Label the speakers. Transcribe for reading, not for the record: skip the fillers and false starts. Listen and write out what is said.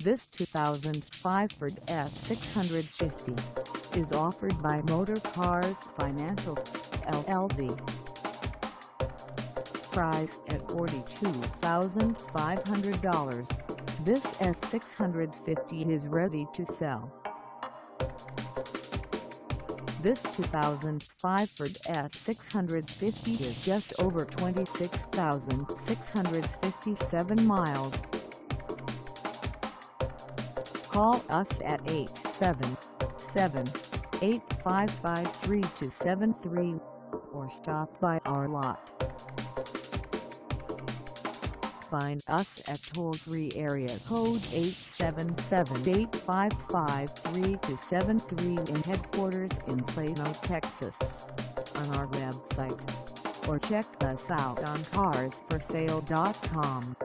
Speaker 1: This 2005 Ford F650 is offered by Motorcars Financial, LLC. Priced at $42,500, this F650 is ready to sell. This 2005 Ford F650 is just over 26,657 miles. Call us at 877-855-3273 or stop by our lot. Find us at toll-free area code 877-855-3273 in headquarters in Plano, Texas, on our website, or check us out on carsforsale.com.